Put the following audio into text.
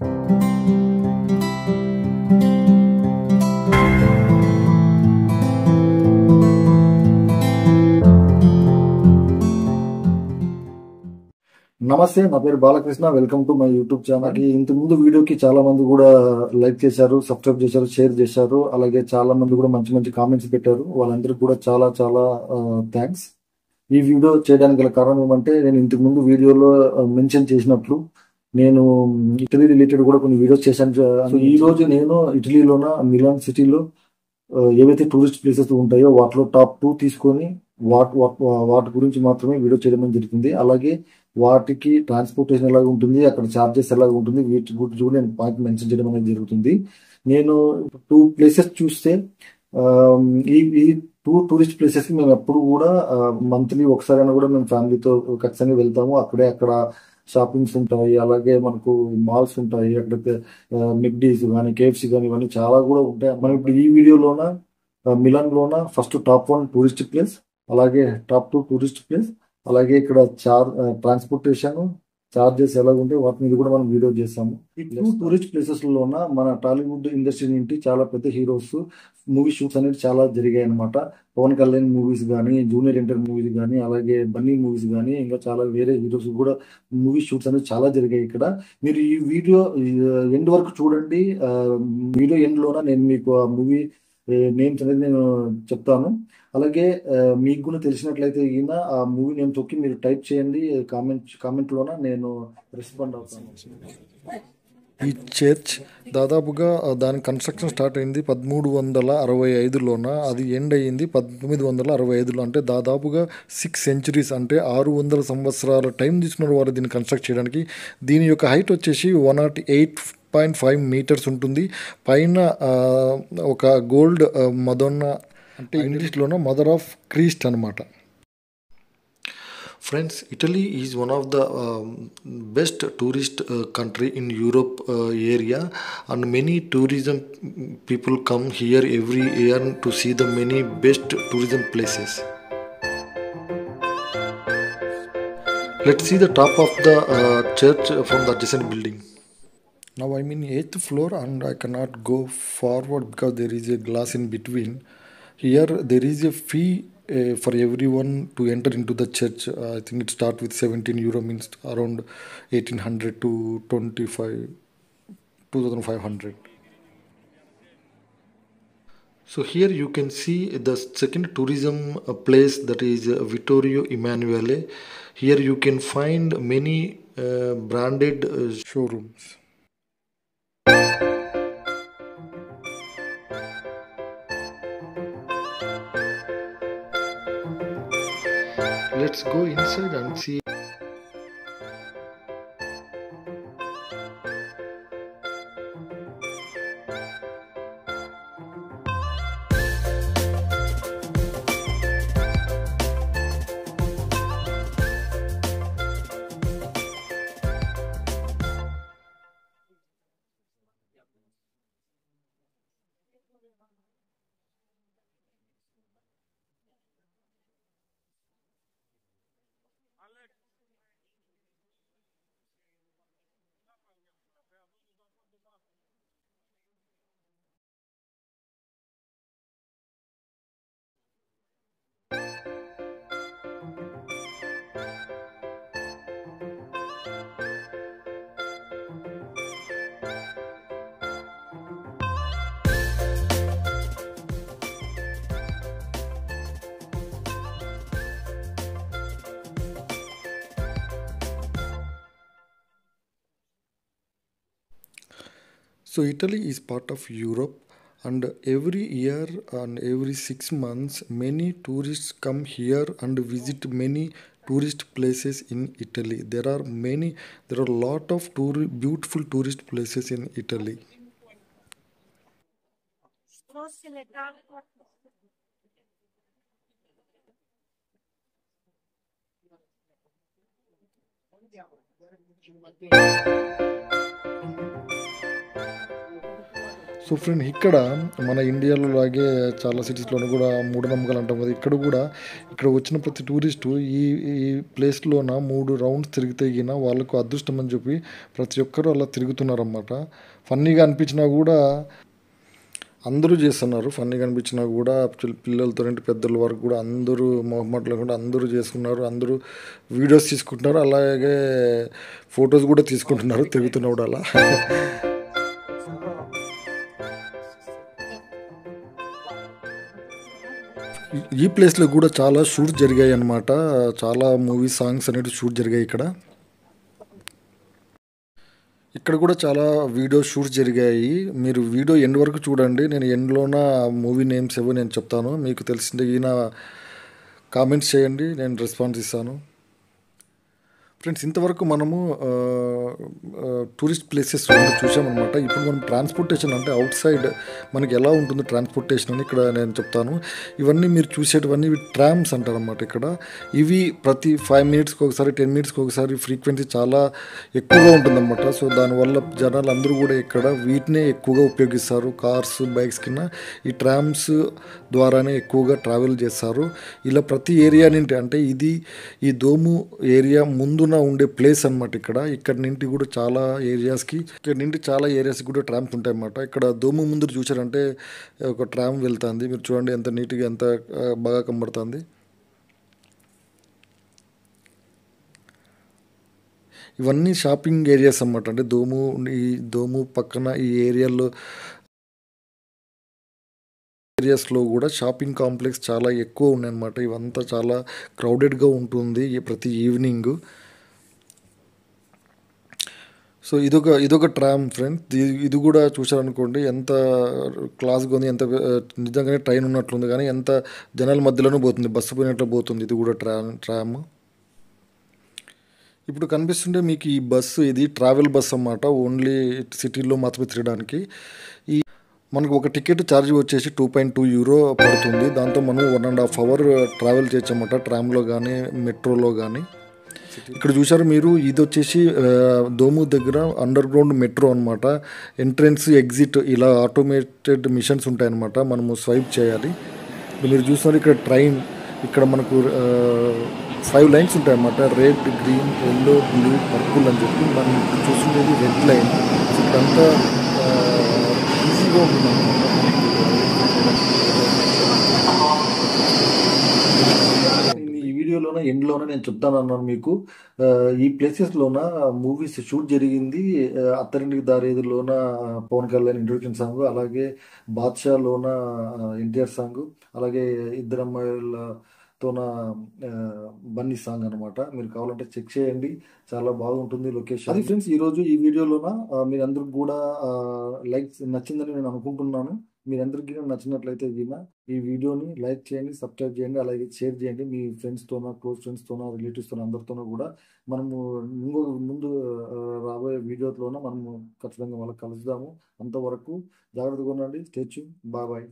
నమస్తే, నా పేరు Balakrishna. Welcome to my YouTube channel. ఇంత ముందు వీడియోకి చాలా మంది కూడా లైక్ చేశారు, సబ్స్క్రైబ్ చేశారు, షేర్ చేశారు. అలాగే చాలా మంది కూడా మంచి మంచి కామెంట్స్ పెట్టారు. వాళ్ళందరికీ కూడా చాలా చాలా థ్యాంక్స్. ఈ వీడియో చేయడానికి గల కారణం ఏమంటే, నేను ఇంతకు ముందు వీడియోలో మెన్షన్ చేసినట్లు నేను ఇటలీ రిలేటెడ్ కూడా కొన్ని వీడియోస్ చేశాను. సో ఈ రోజు నేను ఇటలీలోన మిలాన్ సిటీలో ఏవైతే టూరిస్ట్ ప్లేసెస్ ఉంటాయో వాటిలో టాప్ 2 తీసుకొని వాటి గురించి మాత్రమే వీడియో చేయడం జరిగింది. అలాగే వాటికి ట్రాన్స్పోర్టేషన్ ఎలాగ ఉంటుంది, అక్కడ ఛార్జెస్ ఎలాగ ఉంటుంది, వీటి గురించి కూడా నేను పాయింట్ మెన్షన్ చేయడం అనేది జరుగుతుంది. నేను 2 ప్లేసెస్ చూస్తే ఈ 2 టూరిస్ట్ ప్లేసెస్ కి మేము ఎప్పుడు కూడా మంత్లీ ఒకసారైనా కూడా మేము ఫ్యామిలీతో ఖచ్చితంగా వెళ్తాము. అక్కడ షాపింగ్స్ ఉంటాయి, అలాగే మనకు మాల్స్ ఉంటాయి, అక్కడ మెక్డీస్ కానీ కేఎఫ్సి కానీ ఇవన్నీ చాలా కూడా ఉంటాయి. మనం ఇప్పుడు ఈ వీడియోలోన మిలాన్ లోన ఫస్ట్ టాప్ 1 టూరిస్ట్ ప్లేస్, అలాగే టాప్ 2 టూరిస్ట్ ప్లేస్, అలాగే ఇక్కడ ట్రాన్స్పోర్టేషన్ చార్జెస్ ఎలా ఉంటాయి వాటి మీద కూడా మనం వీడియో చేస్తాము. ఈ 2 టూరిస్ట్ ప్లేసెస్ లోన మన టాలీవుడ్ ఇండస్ట్రీ నుండి చాలా పెద్ద హీరోస్ మూవీ షూట్స్ అనేది చాలా జరిగాయి అనమాట. పవన్ కళ్యాణ్ మూవీస్ కానీ, జూనియర్ ఎన్టీఆర్ మూవీస్ కానీ, అలాగే బన్నీ మూవీస్ కానీ, ఇంకా చాలా వేరే హీరోస్ కూడా మూవీ షూట్స్ అనేది చాలా జరిగాయి ఇక్కడ. మీరు ఈ వీడియో ఎండ్ వరకు చూడండి. వీడియో ఎండ్ లోన నేను మీకు ఆ మూవీ నేమ్స్ అనేది నేను చెప్తాను. అలాగే మీకు కూడా తెలిసినట్లయితే ఈయన ఆ మూవీ నేమ్ తొక్కి మీరు టైప్ చేయండి కామెంట్ లోన, నేను రెస్పాండ్ అవుతాను. ఈ చర్చ్ దాదాపుగా దాని కన్స్ట్రక్షన్ స్టార్ట్ అయింది 1365లోన, అది ఎండ్ అయ్యింది 1965లో. అంటే దాదాపుగా 6 centuries, అంటే 600 సంవత్సరాల టైం తీసుకున్నారు వారు దీన్ని కన్స్ట్రక్ట్ చేయడానికి. దీని యొక్క హైట్ వచ్చేసి 108.5 meters ఉంటుంది. పైన ఒక గోల్డ్ మదోన్నా, అంటే ఇంగ్లీష్లోన మదర్ ఆఫ్ క్రీస్ట్ అనమాట. Friends, Italy is one of the best tourist country in Europe area, and many tourism people come here every year to see the many best tourism places. Let's see the top of the church from the adjacent building. Now I'm in 8th floor and I cannot go forward because there is a glass in between. Here there is a fee for everyone to enter into the church. I think it starts with 17 euro, means around 1800 to 2500. So here you can see the second tourism place, that is Vittorio Emanuele. Here you can find many branded showrooms. Let's go inside and see. So Italy is part of Europe, and every year and every 6 months many tourists come here and visit many tourist places in Italy. There are a lot of beautiful tourist places in Italy. So friend, ఇక్కడ మన ఇండియాలో లాగే చాలా సిటీస్లోనూ కూడా మూఢనమ్మకాలు అంటాం కదా, ఇక్కడ కూడా ఇక్కడ వచ్చిన ప్రతి టూరిస్టు ఈ ఈ ప్లేస్లోన 3 రౌండ్స్ తిరిగితే గిన వాళ్ళకు అదృష్టం అని చెప్పి ప్రతి ఒక్కరూ అలా తిరుగుతున్నారన్నమాట. ఫన్నీగా అనిపించినా కూడా అందరూ చేస్తున్నారు. ఫన్నీగా అనిపించినా కూడా పిల్లలతో పెద్దల వరకు కూడా అందరూ మొహమాట లేకుండా అందరూ చేస్తున్నారు. అందరూ వీడియోస్ తీసుకుంటున్నారు, అలాగే ఫొటోస్ కూడా తీసుకుంటున్నారు తిరుగుతున్నప్పుడు అలా. ఈ ప్లేస్లో కూడా చాలా షూట్స్ జరిగాయి అన్నమాట. చాలా మూవీ సాంగ్స్ అనేవి షూట్ జరిగాయి ఇక్కడ. ఇక్కడ కూడా చాలా వీడియో షూట్స్ జరిగాయి. మీరు వీడియో ఎండ్ వరకు చూడండి. నేను ఎండ్లోన మూవీ నేమ్స్ ఏవో నేను చెప్తాను. మీకు తెలిసిందే ఈయన కామెంట్స్ చేయండి, నేను రెస్పాన్స్ ఇస్తాను. ఫ్రెండ్స్, ఇంతవరకు మనము టూరిస్ట్ ప్లేసెస్ చూసామన్నమాట. ఇప్పుడు మనం ట్రాన్స్పోర్టేషన్ అంటే అవుట్ సైడ్ మనకి ఎలా ఉంటుంది ట్రాన్స్పోర్టేషన్ అని ఇక్కడ నేను చెప్తాను. ఇవన్నీ మీరు చూసేటివన్నీ ఇవి ట్రామ్స్ అంటారన్నమాట. ఇక్కడ ఇవి ప్రతి 5 మినిట్స్కి ఒకసారి 10 మినిట్స్కి ఒకసారి ఫ్రీక్వెన్సీ చాలా ఎక్కువగా ఉంటుందన్నమాట. సో దానివల్ల జనాలు అందరూ కూడా ఇక్కడ వీటినే ఎక్కువగా ఉపయోగిస్తారు. కార్స్, బైక్స్ కింద ఈ ట్రామ్స్ ద్వారానే ఎక్కువగా ట్రావెల్ చేస్తారు. ఇలా ప్రతి ఏరియా నుండి, అంటే ఇది ఈ దోము ఏరియా ముందున ఉండే ప్లేస్ అనమాట. ఇక్కడ నుండి కూడా చాలా ఏరియాస్కి కూడా ట్రామ్స్ ఉంటాయి అన్నమాట. ఇక్కడ దోము ముందు చూసారంటే ఒక ట్రామ్ వెళ్తుంది. మీరు చూడండి ఎంత నీట్గా, ఎంత బాగా కనబడుతుంది. ఇవన్నీ షాపింగ్ ఏరియాస్ అన్నమాట. అంటే ఈ దోము పక్కన ఈ ఏరియాస్లో కూడా షాపింగ్ కాంప్లెక్స్ చాలా ఎక్కువ ఉన్నాయన్నమాట. ఇవంతా చాలా క్రౌడెడ్గా ఉంటుంది ప్రతి ఈవినింగ్. సో ఇదొక ట్రామ్ ఫ్రెండ్స్. ఇది కూడా చూసారనుకోండి ఎంత క్లాస్గా ఉంది, ఎంత నిజంగానే ట్రైన్ ఉన్నట్లుంది, కానీ ఎంత జనాల మధ్యలోనూ పోతుంది, బస్సు పోయినట్లు పోతుంది. ఇది కూడా ట్రామ్. ఇప్పుడు కనిపిస్తుంటే మీకు ఈ బస్సు, ఇది ట్రావెల్ బస్ అన్నమాట. ఓన్లీ సిటీలో మాత్రమే తిరగడానికి. మనకు ఒక టికెట్ ఛార్జ్ వచ్చేసి €2.2 పడుతుంది. దాంతో మనం 1.5 అవర్ ట్రావెల్ చేయొచ్చు అన్నమాట, ట్రామ్లో కానీ మెట్రోలో కానీ. ఇక్కడ చూసారు మీరు, ఇది వచ్చేసి దోము దగ్గర అండర్ గ్రౌండ్ మెట్రో అనమాట. ఎంట్రన్స్, ఎగ్జిట్ ఇలా ఆటోమేటెడ్ మిషన్స్ ఉంటాయన్నమాట. మనము స్వైప్ చేయాలి. ఇప్పుడు మీరు చూస్తున్నారు ఇక్కడ ట్రైన్, ఇక్కడ మనకు 5 లైన్స్ ఉంటాయన్నమాట. Red, green, yellow, blue, purple అని చెప్పి మనం చూస్తుండేది రెడ్ లైన్. ఇక్కడంతా ఈజీగా ఉంటుంది. ఈ వీడియోలోనే ఎండ్లోనే నేను చెప్తాను అన్నాను మీకు. ఈ ప్లేసెస్లోన మూవీస్ షూట్ జరిగింది. అత్తరింటికి దారేదిలోన పవన్ కళ్యాణ్ ఇంట్రొడక్షన్ సాంగ్, అలాగే బాద్షాలోన ఎన్టీఆర్ సాంగ్, అలాగే ఇద్దరమ్మాయిలతోన బన్నీ సాంగ్ అనమాట. మీరు కావాలంటే చెక్ చేయండి, చాలా బాగుంటుంది లొకేషన్. అది ఫ్రెండ్స్, ఈరోజు ఈ వీడియోలోన మీరందరికి కూడా లైక్స్ నచ్చిందని నేను అనుకుంటున్నాను. మీరందరికీ నచ్చినట్లయితే ఈ వీడియోని లైక్ చేయండి, సబ్స్క్రైబ్ చేయండి, అలాగే షేర్ చేయండి మీ ఫ్రెండ్స్తోనో, క్లోజ్ ఫ్రెండ్స్తోనో, రిలేటివ్స్తోనో, అందరితోనో కూడా. మనము ముందు రాబోయే వీడియోలోన మనము ఖచ్చితంగా వాళ్ళకి కలుద్దాము. అంతవరకు జాగ్రత్తగా ఉండండి. Stay tune. Bye bye.